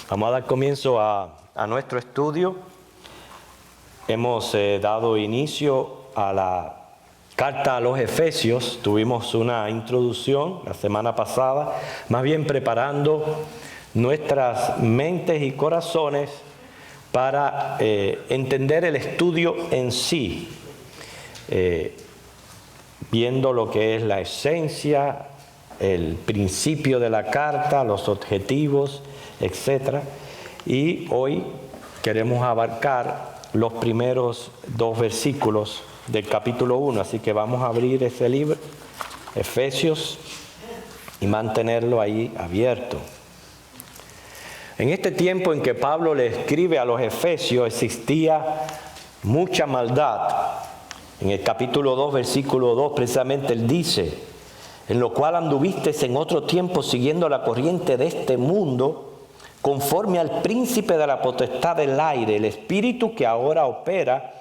Vamos a dar comienzo a nuestro estudio. Hemos dado inicio a la carta a los Efesios. Tuvimos una introducción la semana pasada, más bien preparando nuestras mentes y corazones para entender el estudio en sí, viendo lo que es la esencia, el principio de la carta, los objetivos, etc. Y hoy queremos abarcar los primeros 2 versículos del capítulo 1, así que vamos a abrir ese libro, Efesios, y mantenerlo ahí abierto. En este tiempo en que Pablo le escribe a los Efesios existía mucha maldad. En el capítulo 2, versículo 2, precisamente él dice: en lo cual anduvisteis en otro tiempo siguiendo la corriente de este mundo, conforme al príncipe de la potestad del aire, el espíritu que ahora opera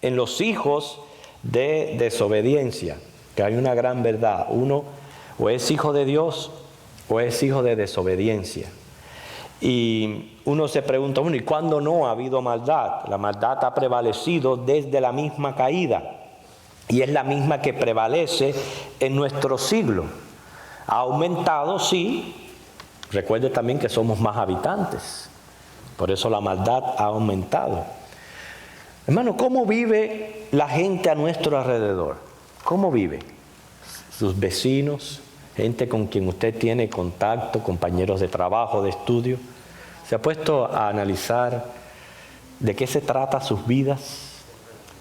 en los hijos de desobediencia. Que hay una gran verdad: uno o es hijo de Dios o es hijo de desobediencia. Y uno se pregunta, ¿y cuándo no ha habido maldad? La maldad ha prevalecido desde la misma caída. Y es la misma que prevalece en nuestro siglo. Ha aumentado, sí. Recuerde también que somos más habitantes. Por eso la maldad ha aumentado. Hermano, ¿cómo vive la gente a nuestro alrededor? ¿Cómo vive? Sus vecinos, gente con quien usted tiene contacto, compañeros de trabajo, de estudio. ¿Se ha puesto a analizar de qué se trata sus vidas?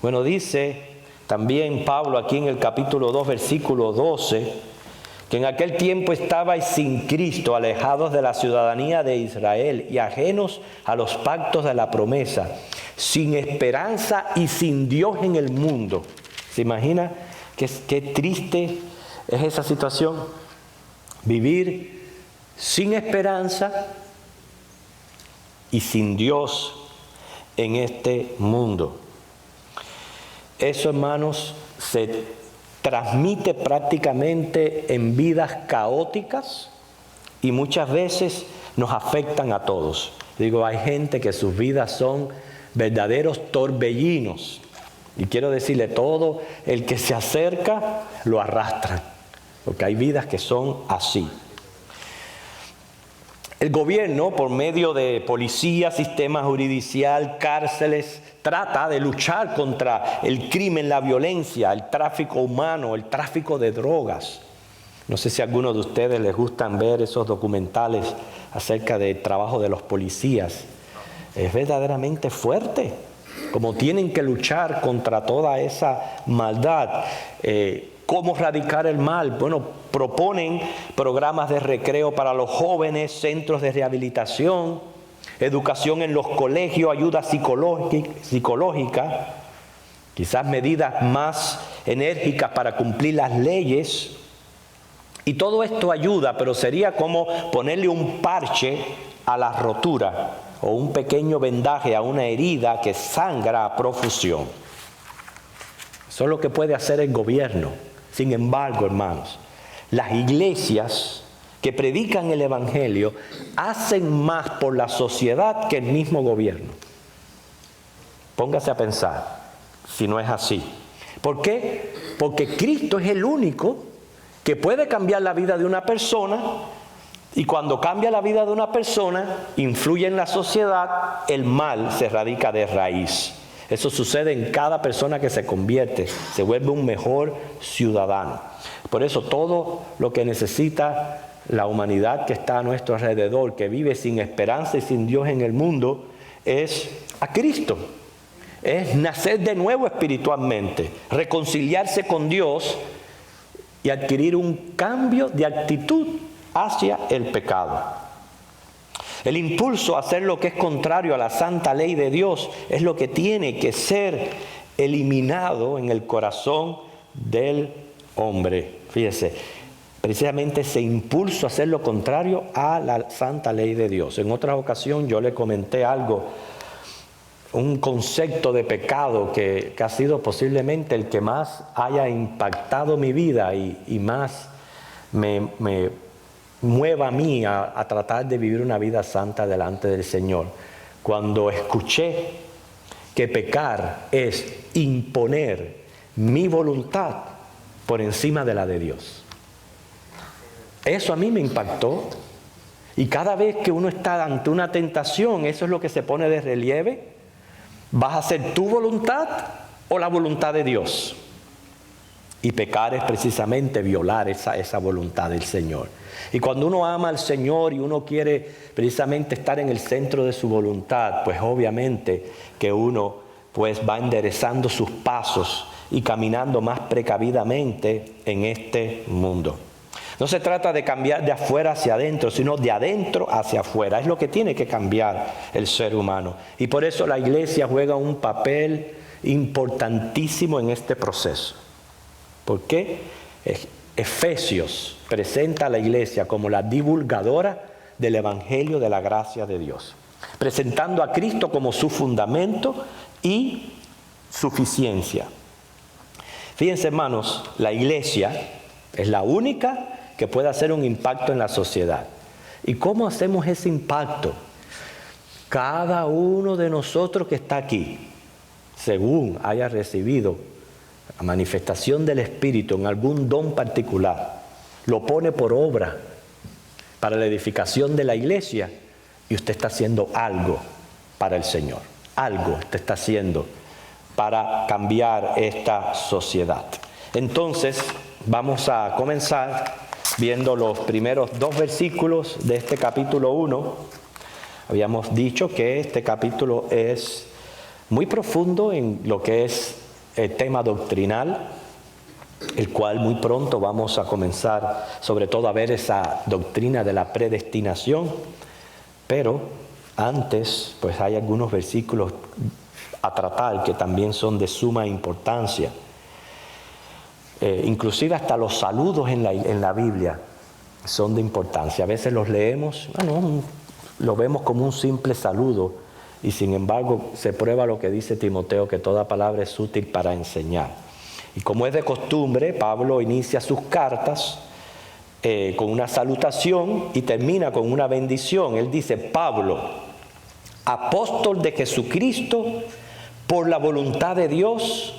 Bueno, dice también Pablo aquí en el capítulo 2, versículo 12, que en aquel tiempo estabais sin Cristo, alejados de la ciudadanía de Israel y ajenos a los pactos de la promesa, sin esperanza y sin Dios en el mundo. ¿Se imagina qué triste es esa situación? Vivir sin esperanza y sin Dios en este mundo. Eso, hermanos, se transmite prácticamente en vidas caóticas y muchas veces nos afectan a todos. Digo, hay gente que sus vidas son verdaderos torbellinos. Y quiero decirle, todo el que se acerca lo arrastran, porque hay vidas que son así. El gobierno, por medio de policía, sistema judicial, cárceles, trata de luchar contra el crimen, la violencia, el tráfico humano, el tráfico de drogas. No sé si a algunos de ustedes les gustan ver esos documentales acerca del trabajo de los policías. Es verdaderamente fuerte, como tienen que luchar contra toda esa maldad. ¿Cómo erradicar el mal? Bueno, proponen programas de recreo para los jóvenes, centros de rehabilitación, educación en los colegios, ayuda psicológica, quizás medidas más enérgicas para cumplir las leyes. Y todo esto ayuda, pero sería como ponerle un parche a la rotura o un pequeño vendaje a una herida que sangra a profusión. Eso es lo que puede hacer el gobierno. Sin embargo, hermanos, las iglesias que predican el evangelio hacen más por la sociedad que el mismo gobierno. Póngase a pensar si no es así. ¿Por qué? Porque Cristo es el único que puede cambiar la vida de una persona, y cuando cambia la vida de una persona, influye en la sociedad, el mal se erradica de raíz. Eso sucede en cada persona que se convierte, se vuelve un mejor ciudadano. Por eso todo lo que necesita la humanidad que está a nuestro alrededor, que vive sin esperanza y sin Dios en el mundo, es a Cristo. Es nacer de nuevo espiritualmente, reconciliarse con Dios y adquirir un cambio de actitud hacia el pecado. El impulso a hacer lo que es contrario a la santa ley de Dios es lo que tiene que ser eliminado en el corazón del hombre. Fíjese, precisamente ese impulso a hacer lo contrario a la santa ley de Dios. En otra ocasión yo le comenté algo, un concepto de pecado que ha sido posiblemente el que más haya impactado mi vida y más me mueva a mí a tratar de vivir una vida santa delante del Señor. Cuando escuché que pecar es imponer mi voluntad por encima de la de Dios. Eso a mí me impactó. Y cada vez que uno está ante una tentación, eso es lo que se pone de relieve. ¿Vas a hacer tu voluntad o la voluntad de Dios? Y pecar es precisamente violar esa voluntad del Señor. Y cuando uno ama al Señor y uno quiere precisamente estar en el centro de su voluntad, pues obviamente que uno pues va enderezando sus pasos y caminando más precavidamente en este mundo. No se trata de cambiar de afuera hacia adentro, sino de adentro hacia afuera. Es lo que tiene que cambiar el ser humano. Y por eso la iglesia juega un papel importantísimo en este proceso. ¿Por qué? Efesios presenta a la iglesia como la divulgadora del evangelio de la gracia de Dios, presentando a Cristo como su fundamento y suficiencia. Fíjense, hermanos, la iglesia es la única que puede hacer un impacto en la sociedad. ¿Y cómo hacemos ese impacto? Cada uno de nosotros que está aquí, según haya recibido la manifestación del Espíritu en algún don particular, lo pone por obra para la edificación de la iglesia, y usted está haciendo algo para el Señor. Algo usted está haciendo para cambiar esta sociedad. Entonces, vamos a comenzar viendo los primeros 2 versículos de este capítulo 1. Habíamos dicho que este capítulo es muy profundo en lo que es el tema doctrinal, el cual muy pronto vamos a comenzar sobre todo a ver esa doctrina de la predestinación. Pero antes, pues hay algunos versículos a tratar que también son de suma importancia. Inclusive hasta los saludos en la Biblia son de importancia. A veces los leemos, lo vemos como un simple saludo, y sin embargo se prueba lo que dice Timoteo, que toda palabra es útil para enseñar. Y como es de costumbre, Pablo inicia sus cartas con una salutación y termina con una bendición. Él dice: Pablo, apóstol de Jesucristo, por la voluntad de Dios,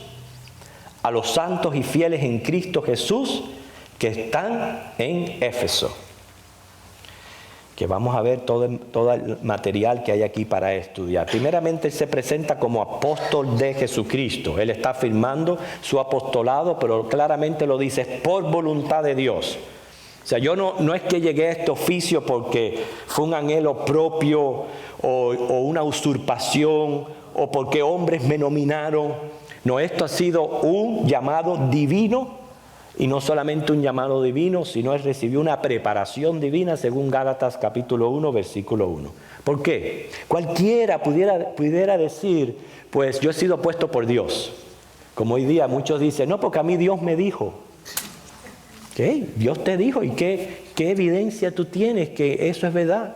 a los santos y fieles en Cristo Jesús que están en Éfeso. Que vamos a ver todo el material que hay aquí para estudiar. Primeramente, él se presenta como apóstol de Jesucristo. Él está afirmando su apostolado, pero claramente lo dice: por voluntad de Dios. O sea, yo no es que llegué a este oficio porque fue un anhelo propio o una usurpación o porque hombres me nominaron. No, esto ha sido un llamado divino, y no solamente un llamado divino, sino él recibió una preparación divina según Gálatas capítulo 1, versículo 1. ¿Por qué? Cualquiera pudiera decir, pues yo he sido puesto por Dios. Como hoy día muchos dicen, no, porque a mí Dios me dijo. ¿Qué? Dios te dijo. ¿Y qué evidencia tú tienes que eso es verdad?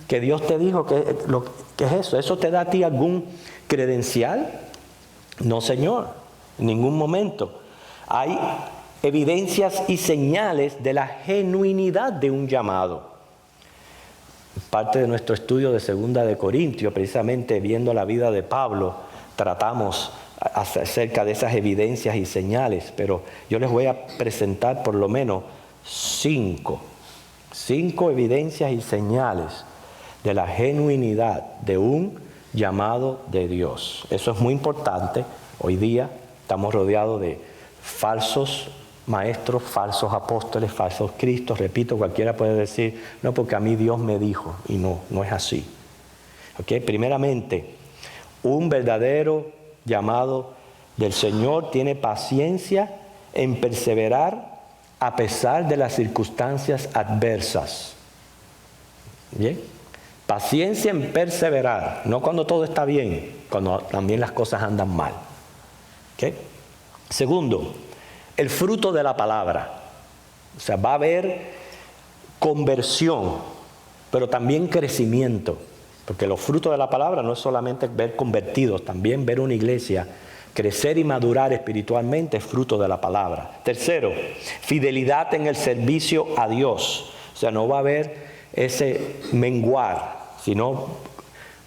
Que Dios te dijo que es eso. ¿Eso te da a ti algún credencial? No, Señor, en ningún momento. Hay evidencias y señales de la genuinidad de un llamado. Parte de nuestro estudio de 2 de Corintios, precisamente viendo la vida de Pablo, tratamos acerca de esas evidencias y señales, pero yo les voy a presentar por lo menos 5 evidencias y señales de la genuinidad de un llamado de Dios. Eso es muy importante. Hoy día estamos rodeados de falsos maestros, falsos apóstoles, falsos cristos. Repito, cualquiera puede decir, no, porque a mí Dios me dijo, y no es así. ¿Okay? Primeramente, un verdadero llamado del Señor tiene paciencia en perseverar a pesar de las circunstancias adversas. ¿Bien? Paciencia en perseverar, no cuando todo está bien, cuando también las cosas andan mal. ¿Okay? Segundo, el fruto de la palabra. O sea, va a haber conversión, pero también crecimiento. Porque los frutos de la palabra no es solamente ver convertidos, también ver una iglesia crecer y madurar espiritualmente es fruto de la palabra. Tercero, fidelidad en el servicio a Dios. O sea, no va a haber ese menguar, sino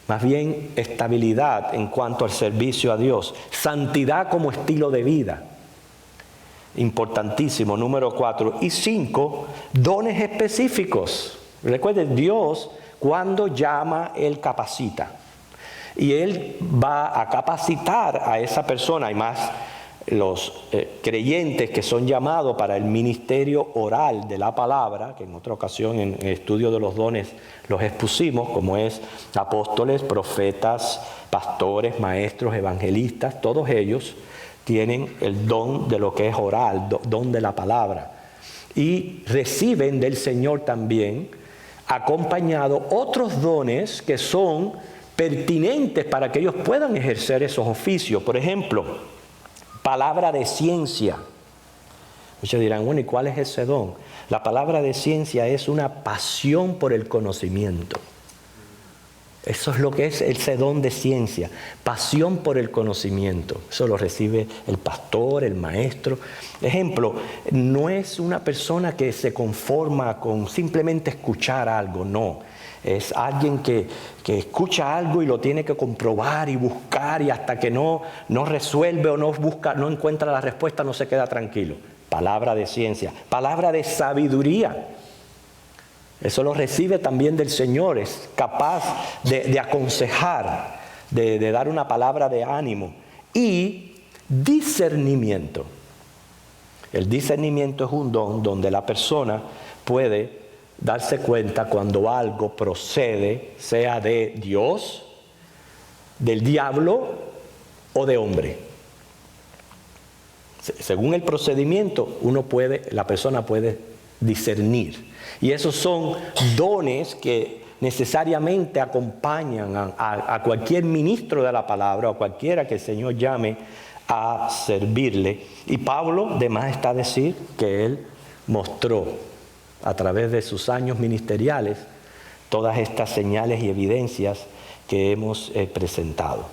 más bien estabilidad en cuanto al servicio a Dios. Santidad como estilo de vida. Importantísimo, número 4. Y 5, dones específicos. Recuerden, Dios cuando llama, Él capacita. Y Él va a capacitar a esa persona. Hay más los creyentes que son llamados para el ministerio oral de la palabra, que en otra ocasión en el estudio de los dones los expusimos, como es apóstoles, profetas, pastores, maestros, evangelistas. Todos ellos tienen el don de lo que es oral, don de la palabra. Y reciben del Señor también, acompañado, otros dones que son pertinentes para que ellos puedan ejercer esos oficios. Por ejemplo, palabra de ciencia. Muchos dirán, bueno, ¿y cuál es ese don? La palabra de ciencia es una pasión por el conocimiento. Eso es lo que es ese don de ciencia, pasión por el conocimiento. Eso lo recibe el pastor, el maestro. Ejemplo, no es una persona que se conforma con simplemente escuchar algo, no. Es alguien que escucha algo y lo tiene que comprobar y buscar, y hasta que no resuelve o no busca, no encuentra la respuesta, no se queda tranquilo. Palabra de ciencia, palabra de sabiduría. Eso lo recibe también del Señor, es capaz de aconsejar, de dar una palabra de ánimo. Y discernimiento. El discernimiento es un don donde la persona puede darse cuenta cuando algo procede, sea de Dios, del diablo o de hombre. Según el procedimiento, la persona puede discernir. Y esos son dones que necesariamente acompañan a cualquier ministro de la palabra o cualquiera que el Señor llame a servirle. Y Pablo, de más está decir que él mostró a través de sus años ministeriales todas estas señales y evidencias que hemos presentado.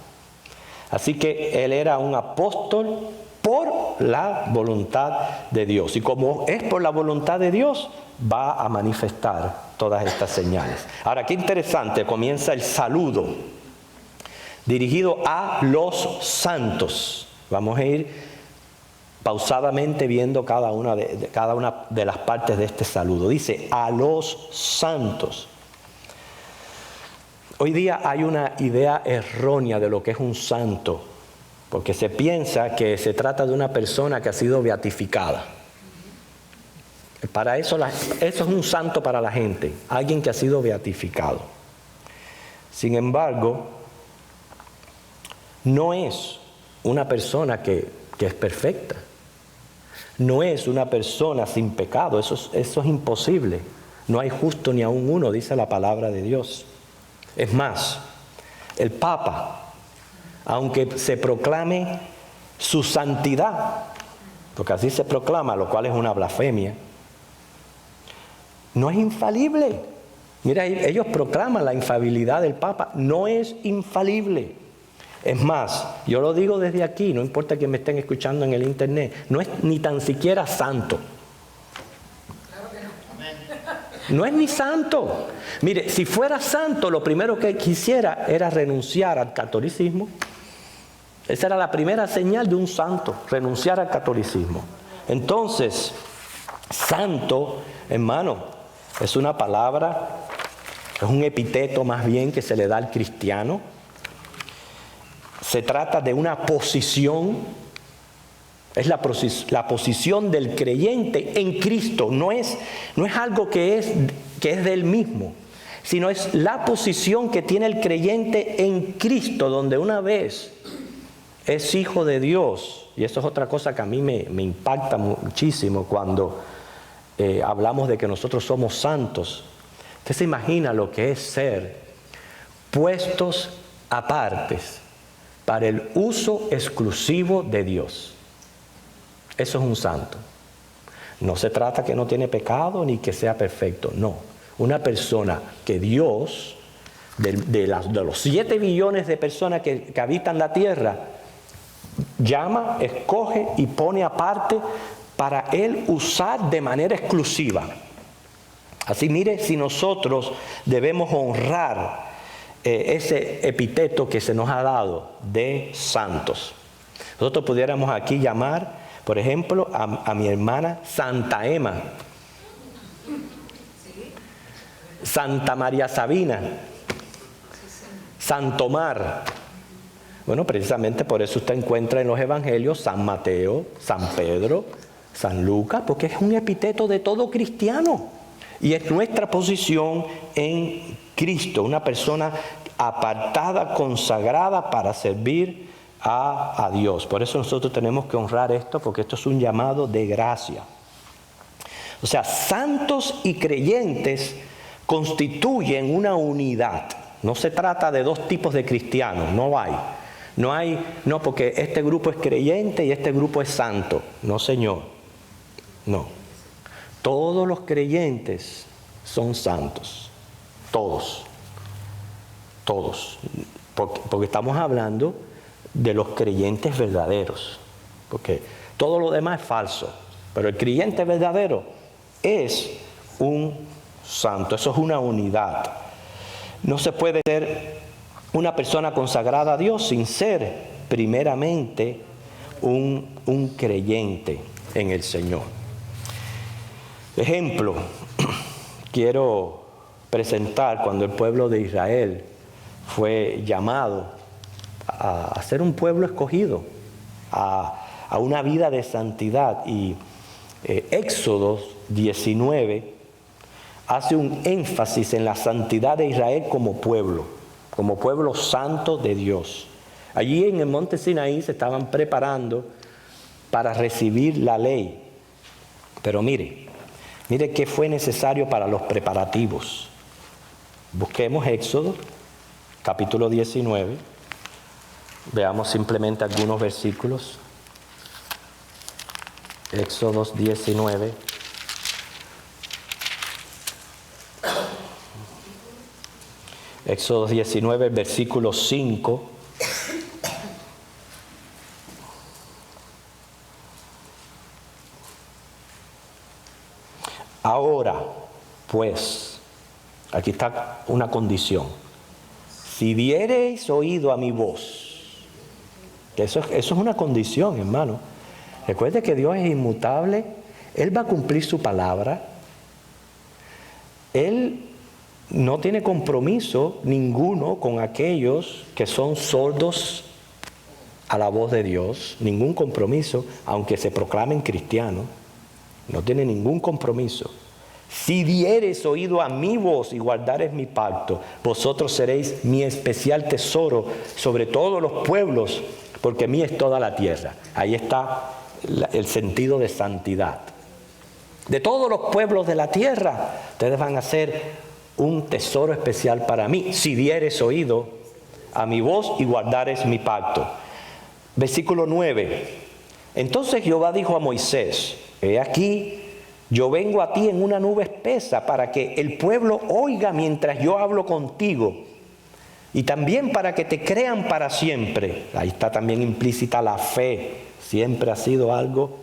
Así que él era un apóstol por la voluntad de Dios. Y como es por la voluntad de Dios, va a manifestar todas estas señales. Ahora, qué interesante, comienza el saludo dirigido a los santos. Vamos a ir pausadamente viendo cada una de las partes de este saludo. Dice, a los santos. Hoy día hay una idea errónea de lo que es un santo, porque se piensa que se trata de una persona que ha sido beatificada. Para eso es un santo para la gente, alguien que ha sido beatificado. Sin embargo, no es una persona que es perfecta. No es una persona sin pecado, eso es imposible. No hay justo ni aun uno, dice la palabra de Dios. Es más, el Papa, aunque se proclame su santidad, porque así se proclama, lo cual es una blasfemia, no es infalible. Mira, ellos proclaman la infalibilidad del Papa, no es infalible. Es más, yo lo digo desde aquí, no importa que me estén escuchando en el internet, no es ni tan siquiera santo. No es ni santo. Mire, si fuera santo, lo primero que quisiera era renunciar al catolicismo. Esa era la primera señal de un santo, renunciar al catolicismo. Entonces, santo, hermano, es una palabra, es un epíteto más bien que se le da al cristiano. Se trata de una posición, es la posición del creyente en Cristo. No es algo que es de él mismo, sino es la posición que tiene el creyente en Cristo, donde una vez es hijo de Dios. Y eso es otra cosa que a mí me impacta muchísimo cuando hablamos de que nosotros somos santos. Usted se imagina lo que es ser puestos apartes para el uso exclusivo de Dios. Eso es un santo. No se trata que no tiene pecado ni que sea perfecto, no. Una persona que Dios, de los 7 billones de personas que habitan la tierra, llama, escoge y pone aparte para Él usar de manera exclusiva. Así mire si nosotros debemos honrar ese epíteto que se nos ha dado de santos. Nosotros pudiéramos aquí llamar, por ejemplo, a mi hermana Santa Emma, Santa María Sabina, Santo Mar. Bueno, precisamente por eso usted encuentra en los evangelios San Mateo, San Pedro, San Lucas, porque es un epíteto de todo cristiano. Y es nuestra posición en Cristo, una persona apartada, consagrada para servir a Dios. Por eso nosotros tenemos que honrar esto, porque esto es un llamado de gracia. O sea, santos y creyentes constituyen una unidad. No se trata de dos tipos de cristianos, no porque este grupo es creyente y este grupo es santo. No, señor, no. Todos los creyentes son santos, todos, porque estamos hablando de los creyentes verdaderos, porque todo lo demás es falso, pero el creyente verdadero es un santo, eso es una unidad. No se puede ser una persona consagrada a Dios sin ser primeramente un creyente en el Señor. Ejemplo, quiero presentar cuando el pueblo de Israel fue llamado a ser un pueblo escogido, a una vida de santidad. Y Éxodo 19 hace un énfasis en la santidad de Israel como pueblo santo de Dios. Allí en el monte Sinaí se estaban preparando para recibir la ley. Pero mire qué fue necesario para los preparativos. Busquemos Éxodo, capítulo 19. Veamos simplemente algunos versículos. Éxodo 19. Éxodo 19, versículo 5. Ahora, pues, aquí está una condición. Si diereis oído a mi voz, eso es una condición, hermano. Recuerde que Dios es inmutable, Él va a cumplir su palabra, Él no tiene compromiso ninguno con aquellos que son sordos a la voz de Dios, ningún compromiso, aunque se proclamen cristianos, no tiene ningún compromiso. Si diereis oído a mi voz y guardareis mi pacto, vosotros seréis mi especial tesoro sobre todos los pueblos, porque mía es toda la tierra. Ahí está el sentido de santidad. De todos los pueblos de la tierra, ustedes van a ser un tesoro especial para mí, si diereis oído a mi voz y guardareis mi pacto. Versículo 9. Entonces Jehová dijo a Moisés: he aquí, yo vengo a ti en una nube espesa para que el pueblo oiga mientras yo hablo contigo, y también para que te crean para siempre. Ahí está también implícita la fe. Siempre ha sido algo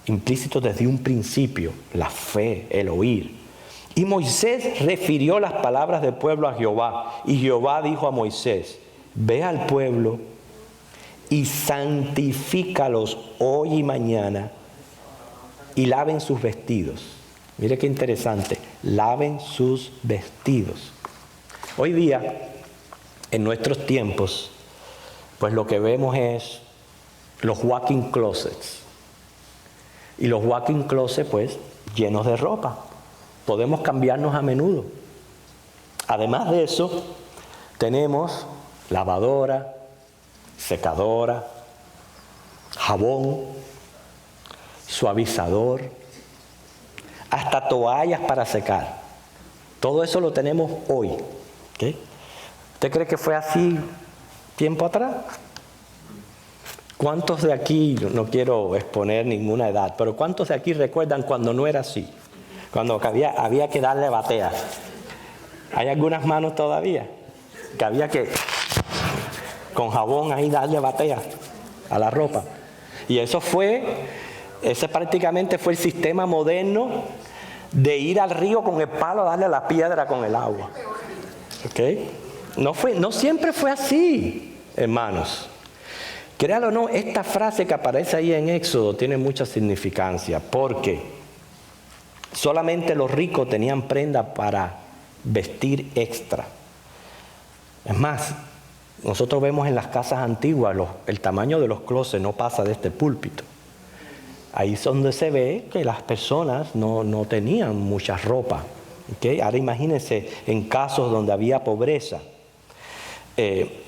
implícito desde un principio, la fe, el oír. Y Moisés refirió las palabras del pueblo a Jehová, y Jehová dijo a Moisés: ve al pueblo y santifícalos hoy y mañana, y laven sus vestidos. Mire qué interesante, laven sus vestidos. Hoy día, en nuestros tiempos, pues lo que vemos es los walk-in closets. Y los walk-in closets, pues, llenos de ropa. Podemos cambiarnos a menudo. Además de eso, tenemos lavadora, secadora, jabón, suavizador, hasta toallas para secar. Todo eso lo tenemos hoy. ¿Okay? ¿Usted cree que fue así tiempo atrás? ¿Cuántos de aquí, no quiero exponer ninguna edad, pero cuántos de aquí recuerdan cuando no era así? Cuando había que darle batea. ¿Hay algunas manos todavía? Que había que, con jabón ahí, darle batea a la ropa. Y ese prácticamente fue el sistema moderno de ir al río con el palo a darle a la piedra con el agua. ¿Okay? No siempre fue así, hermanos. Créalo o no, esta frase que aparece ahí en Éxodo tiene mucha significancia, porque solamente los ricos tenían prendas para vestir extra. Es más, nosotros vemos en las casas antiguas el tamaño de los closets no pasa de este púlpito. Ahí es donde se ve que las personas no tenían mucha ropa. ¿Okay? Ahora imagínense en casos donde había pobreza.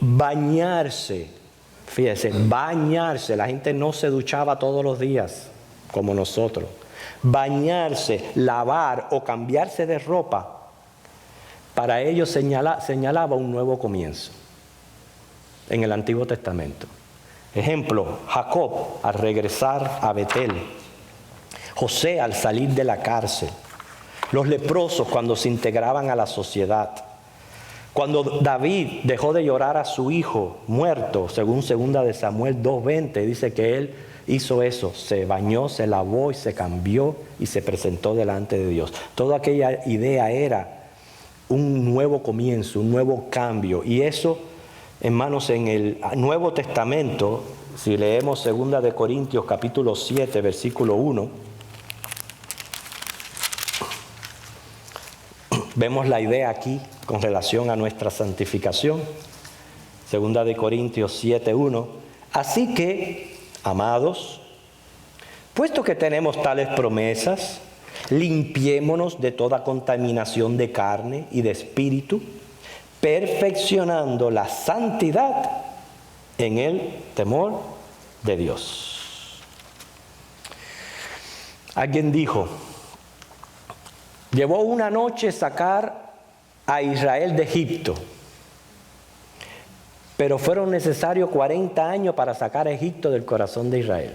Bañarse, fíjense, bañarse. La gente no se duchaba todos los días como nosotros. Bañarse, lavar o cambiarse de ropa, para ellos señalaba un nuevo comienzo en el Antiguo Testamento. Ejemplo, Jacob al regresar a Betel, José al salir de la cárcel, los leprosos cuando se integraban a la sociedad, cuando David dejó de llorar a su hijo muerto, según 2 de Samuel 2:20, dice que él hizo eso, se bañó, se lavó y se cambió y se presentó delante de Dios. Toda aquella idea era un nuevo comienzo, un nuevo cambio, y eso, hermanos, en el Nuevo Testamento, si leemos 2 de Corintios capítulo 7, versículo 1, vemos la idea aquí con relación a nuestra santificación. 2 de Corintios 7, 1. Así que, amados, puesto que tenemos tales promesas, limpiémonos de toda contaminación de carne y de espíritu, perfeccionando la santidad en el temor de Dios. Alguien dijo, llevó una noche sacar a Israel de Egipto, pero fueron necesarios 40 años para sacar a Egipto del corazón de Israel.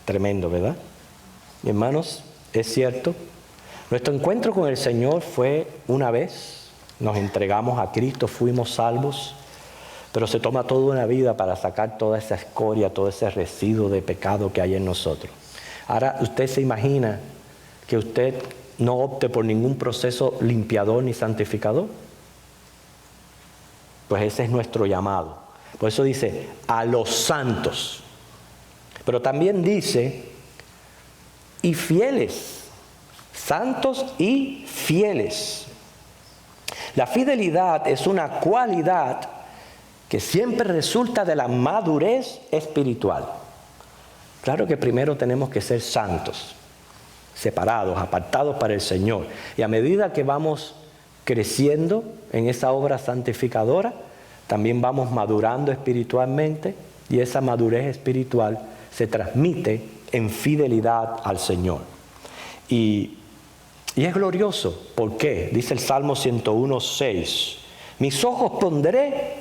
Tremendo, ¿verdad? Hermanos, es cierto. Nuestro encuentro con el Señor fue una vez. Nos entregamos a Cristo, fuimos salvos, pero se toma toda una vida para sacar toda esa escoria, todo ese residuo de pecado que hay en nosotros. Ahora, usted se imagina que usted no opte por ningún proceso limpiador ni santificador. Pues ese es nuestro llamado. Por eso dice, a los santos. Pero también dice, y fieles, santos y fieles. La fidelidad es una cualidad que siempre resulta de la madurez espiritual. Claro que primero tenemos que ser santos, separados, apartados para el Señor. Y a medida que vamos creciendo en esa obra santificadora, también vamos madurando espiritualmente, y esa madurez espiritual se transmite en fidelidad al Señor. Y es glorioso. ¿Por qué? Dice el Salmo 101:6. Mis ojos pondré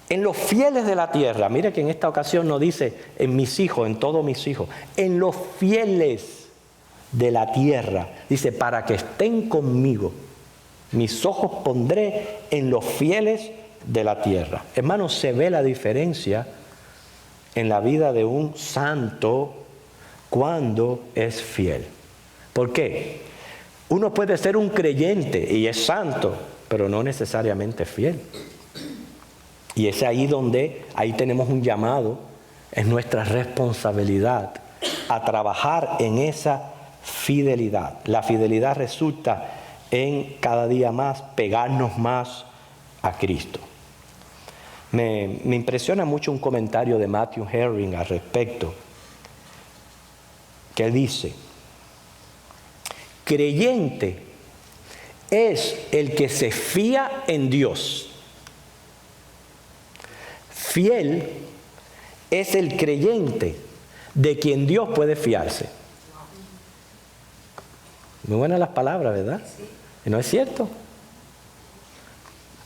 en los fieles de la tierra. Mire que en esta ocasión no dice en mis hijos, en todos mis hijos. En los fieles de la tierra. Dice, para que estén conmigo. Mis ojos pondré en los fieles de la tierra. Hermanos, se ve la diferencia en la vida de un santo cuando es fiel. ¿Por qué? Uno puede ser un creyente y es santo, pero no necesariamente fiel. Y es ahí donde, ahí tenemos un llamado, es nuestra responsabilidad a trabajar en esa fidelidad. La fidelidad resulta en cada día más pegarnos más a Cristo. Me impresiona mucho un comentario de Matthew Henry al respecto, que dice, creyente es el que se fía en Dios. Fiel es el creyente de quien Dios puede fiarse. Muy buenas las palabras, ¿verdad? ¿No es cierto?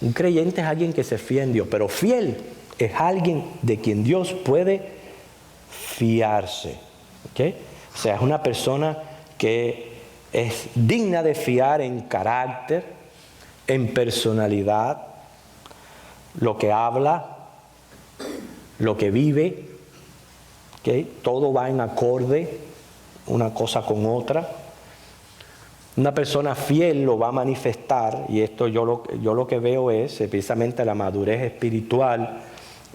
Un creyente es alguien que se fía en Dios, pero fiel es alguien de quien Dios puede fiarse. ¿Okay? O sea, es una persona que es digna de fiar en carácter, en personalidad, lo que habla, lo que vive. ¿Okay? Todo va en acorde, una cosa con otra. Una persona fiel lo va a manifestar, y esto yo lo que veo es precisamente la madurez espiritual,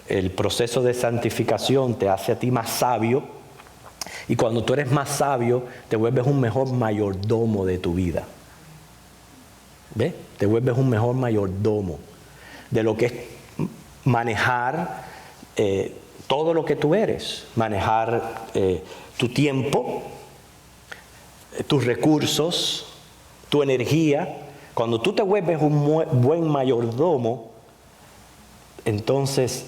el proceso de santificación te hace a ti más sabio, y cuando tú eres más sabio te vuelves un mejor mayordomo de tu vida. ¿Ves? Te vuelves un mejor mayordomo de lo que es manejar todo lo que tú eres, manejar tu tiempo, tus recursos, tu energía. Cuando tú te vuelves un buen mayordomo, entonces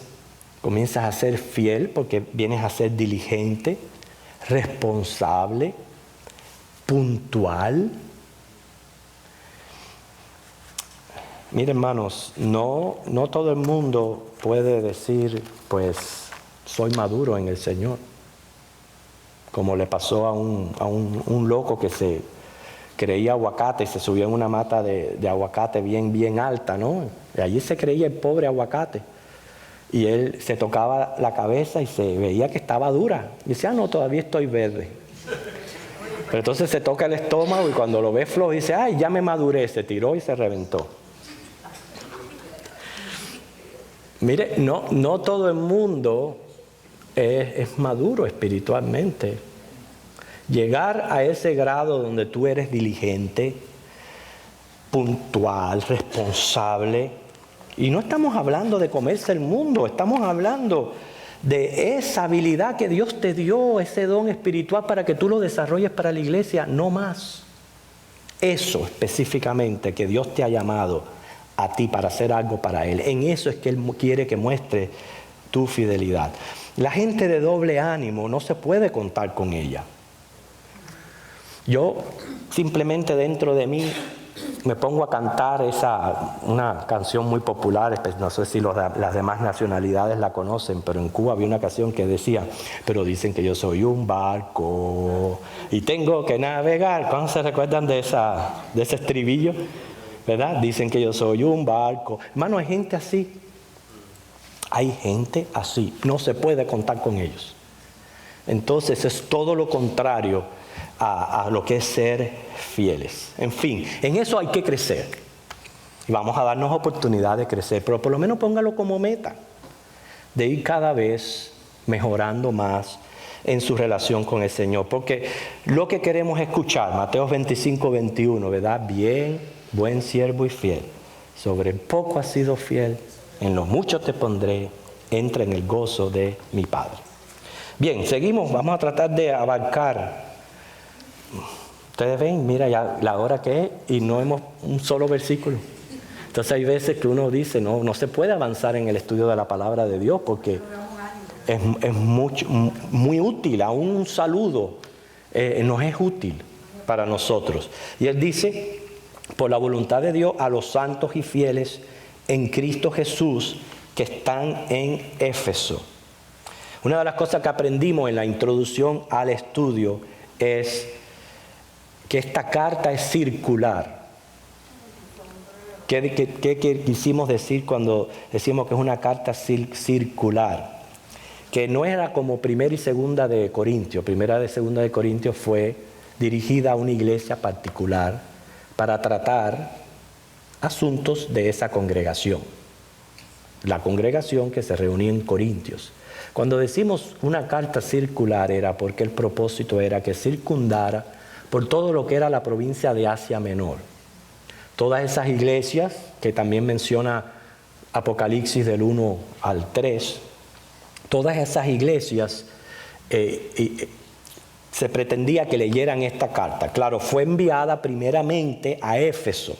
comienzas a ser fiel porque vienes a ser diligente, responsable, puntual. Miren, hermanos, no todo el mundo puede decir, pues, soy maduro en el Señor. Como le pasó a un loco que se creía aguacate y se subió en una mata de aguacate bien alta, ¿no? Y allí se creía el pobre aguacate. Y él se tocaba la cabeza y se veía que estaba dura. Y decía, no, todavía estoy verde. Pero entonces se toca el estómago y cuando lo ve flojo dice, ay, ya me maduré. Se tiró y se reventó. Mire, no todo el mundo es maduro espiritualmente. Llegar a ese grado donde tú eres diligente, puntual, responsable, y no estamos hablando de comerse el mundo, estamos hablando de esa habilidad que Dios te dio, ese don espiritual para que tú lo desarrolles para la iglesia, no más. Eso específicamente que Dios te ha llamado a ti para hacer algo para Él. En eso es que Él quiere que muestre tu fidelidad. La gente de doble ánimo no se puede contar con ella. Yo simplemente dentro de mí me pongo a cantar una canción muy popular, no sé si las demás nacionalidades la conocen, pero en Cuba había una canción que decía, pero dicen que yo soy un barco y tengo que navegar. ¿Cuándo se recuerdan de ese estribillo? ¿Verdad? Dicen que yo soy un barco. Hermano, hay gente así. Hay gente así. No se puede contar con ellos. Entonces es todo lo contrario a lo que es ser fieles. En fin, en eso hay que crecer. Y vamos a darnos oportunidad de crecer, pero por lo menos póngalo como meta, de ir cada vez mejorando más en su relación con el Señor. Porque lo que queremos escuchar, Mateo 25, 21, ¿verdad? Bien, buen siervo y fiel. Sobre el poco has sido fiel, en lo mucho te pondré, entra en el gozo de mi Padre. Bien, seguimos, vamos a tratar de abarcar. Ustedes ven, mira ya la hora que es y no hemos un solo versículo. Entonces hay veces que uno dice, no se puede avanzar en el estudio de la palabra de Dios porque es muy útil, aún un saludo nos es útil para nosotros. Y él dice, por la voluntad de Dios, a los santos y fieles en Cristo Jesús que están en Éfeso. Una de las cosas que aprendimos en la introducción al estudio es que esta carta es circular. ¿Qué quisimos decir cuando decimos que es una carta circular? Que no era como primera y segunda de Corintios. Primera y segunda de Corintios fue dirigida a una iglesia particular para tratar asuntos de esa congregación. La congregación que se reunía en Corintios. Cuando decimos una carta circular era porque el propósito era que circundara por todo lo que era la provincia de Asia Menor. Todas esas iglesias que también menciona Apocalipsis del 1 al 3, todas esas iglesias se pretendía que leyeran esta carta. Claro, fue enviada primeramente a Éfeso.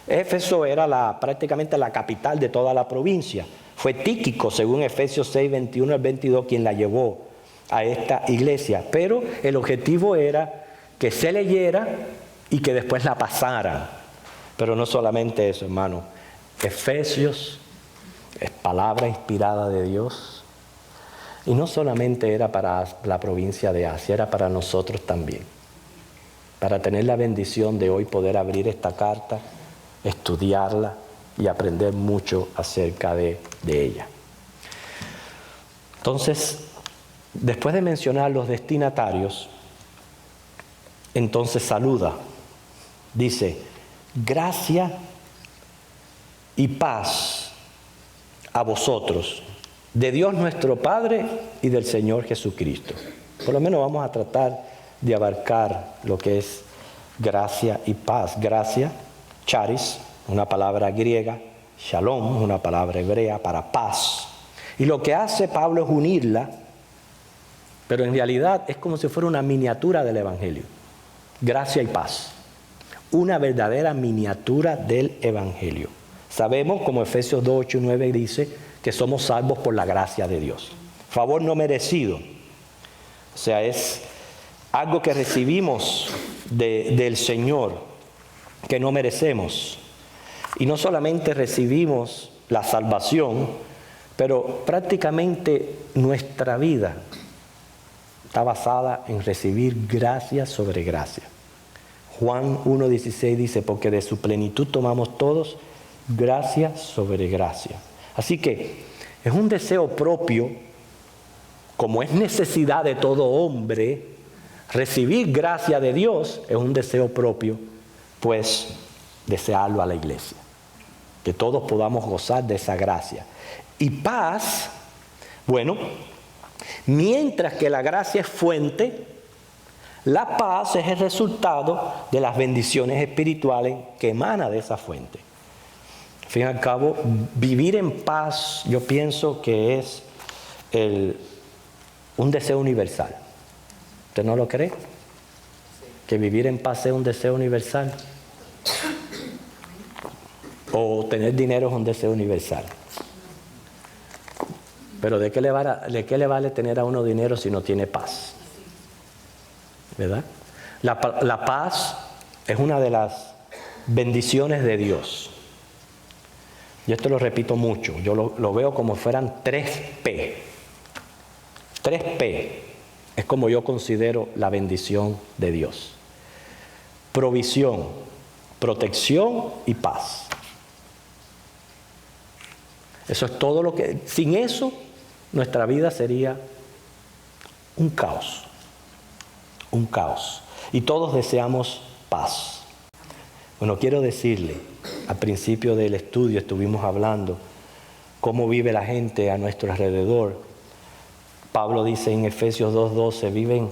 Éfeso era prácticamente la capital de toda la provincia. Fue Tíquico, según Efesios 6, 21 al 22, quien la llevó a esta iglesia. Pero el objetivo era que se leyera y que después la pasaran. Pero no solamente eso, hermano. Efesios es palabra inspirada de Dios. Y no solamente era para la provincia de Asia, era para nosotros también. Para tener la bendición de hoy poder abrir esta carta, estudiarla y aprender mucho acerca de ella. Entonces, después de mencionar los destinatarios, entonces saluda. Dice, gracia y paz a vosotros, de Dios nuestro Padre y del Señor Jesucristo. Por lo menos vamos a tratar de abarcar lo que es gracia y paz. Gracia, charis, una palabra griega, shalom, una palabra hebrea para paz. Y lo que hace Pablo es unirla, pero en realidad es como si fuera una miniatura del Evangelio. Gracia y paz. Una verdadera miniatura del Evangelio. Sabemos, como Efesios 2, 8 y 9 dice, que somos salvos por la gracia de Dios. Favor no merecido. O sea, es algo que recibimos del Señor, que no merecemos. Y no solamente recibimos la salvación, pero prácticamente nuestra vida está basada en recibir gracia sobre gracia. Juan 1:16 dice, porque de su plenitud tomamos todos gracia sobre gracia. Así que es un deseo propio, como es necesidad de todo hombre, recibir gracia de Dios es un deseo propio, pues desearlo a la iglesia. Que todos podamos gozar de esa gracia. Y paz, bueno, mientras que la gracia es fuente, la paz es el resultado de las bendiciones espirituales que emana de esa fuente. Al fin y al cabo, vivir en paz, yo pienso que es un deseo universal. ¿Usted no lo cree? ¿Que vivir en paz es un deseo universal? ¿O tener dinero es un deseo universal? Pero ¿de qué le vale tener a uno dinero si no tiene paz? ¿Verdad? La paz es una de las bendiciones de Dios. Y esto lo repito mucho. Yo lo veo como fueran 3P. 3P es como yo considero la bendición de Dios. Provisión, protección y paz. Eso es todo lo que... Sin eso, nuestra vida sería un caos. Un caos. Y todos deseamos paz. Bueno, quiero decirle, al principio del estudio estuvimos hablando cómo vive la gente a nuestro alrededor. Pablo dice en Efesios 2:12, viven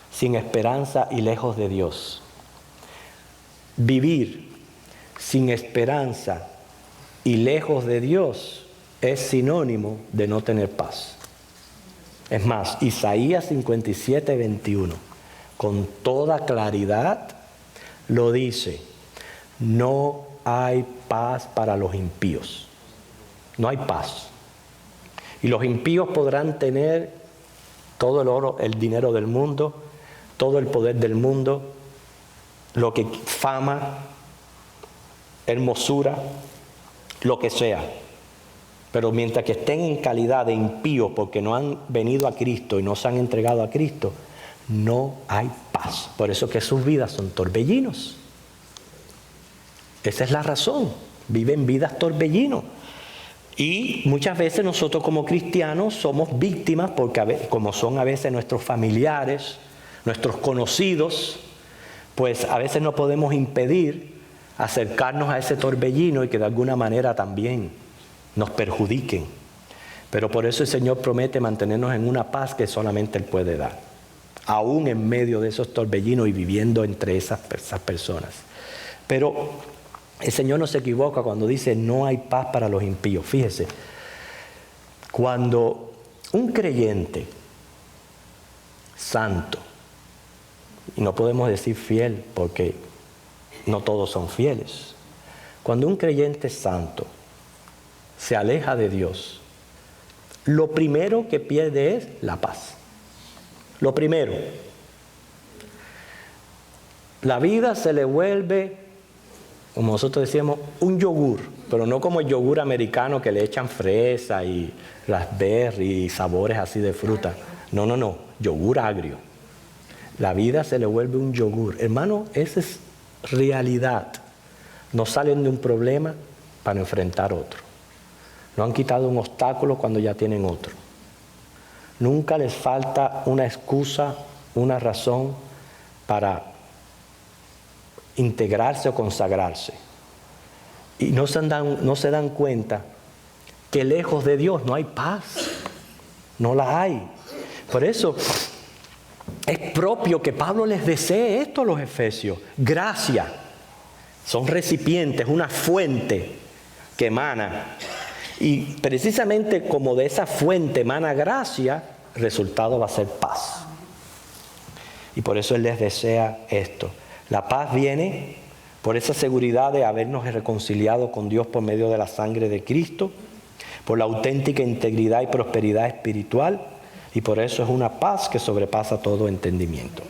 sin esperanza y lejos de Dios. Vivir sin esperanza y lejos de Dios es sinónimo de no tener paz. Es más, Isaías 57:21, con toda claridad lo dice, no hay paz para los impíos. No hay paz. Y los impíos podrán tener todo el oro, el dinero del mundo, todo el poder del mundo, lo que fama, hermosura, lo que sea. Pero mientras que estén en calidad de impíos porque no han venido a Cristo y no se han entregado a Cristo, no hay paz. Por eso que sus vidas son torbellinos. Esa es la razón. Viven vidas torbellinos. Y muchas veces nosotros como cristianos somos víctimas porque como son a veces nuestros familiares, nuestros conocidos, pues a veces no podemos impedir acercarnos a ese torbellino y que de alguna manera también nos perjudiquen. Pero por eso el Señor promete mantenernos en una paz que solamente Él puede dar, aún en medio de esos torbellinos y viviendo entre esas personas. Pero el Señor no se equivoca cuando dice no hay paz para los impíos. Fíjese, cuando un creyente santo, y no podemos decir fiel porque no todos son fieles, cuando un creyente santo se aleja de Dios, lo primero que pierde es la paz. Lo primero. La vida se le vuelve, como nosotros decíamos, un yogur, pero no como el yogur americano que le echan fresa y raspberry y sabores así de fruta. No, yogur agrio. La vida se le vuelve un yogur. Hermano, esa es realidad. No salen de un problema para enfrentar otro. No han quitado un obstáculo cuando ya tienen otro. Nunca les falta una excusa, una razón para integrarse o consagrarse. Y no se dan cuenta que lejos de Dios no hay paz. No la hay. Por eso es propio que Pablo les desee esto a los efesios. Gracia. Son recipientes, una fuente que emana. Y precisamente como de esa fuente emana gracia, el resultado va a ser paz. Y por eso él les desea esto. La paz viene por esa seguridad de habernos reconciliado con Dios por medio de la sangre de Cristo, por la auténtica integridad y prosperidad espiritual, y por eso es una paz que sobrepasa todo entendimiento.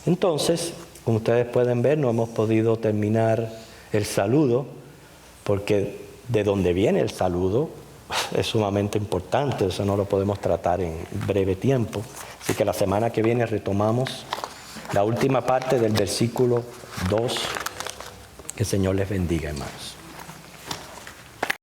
Entonces, como ustedes pueden ver, no hemos podido terminar el saludo, porque de donde viene el saludo es sumamente importante, eso no lo podemos tratar en breve tiempo. Así que la semana que viene retomamos la última parte del versículo 2. Que el Señor les bendiga, hermanos.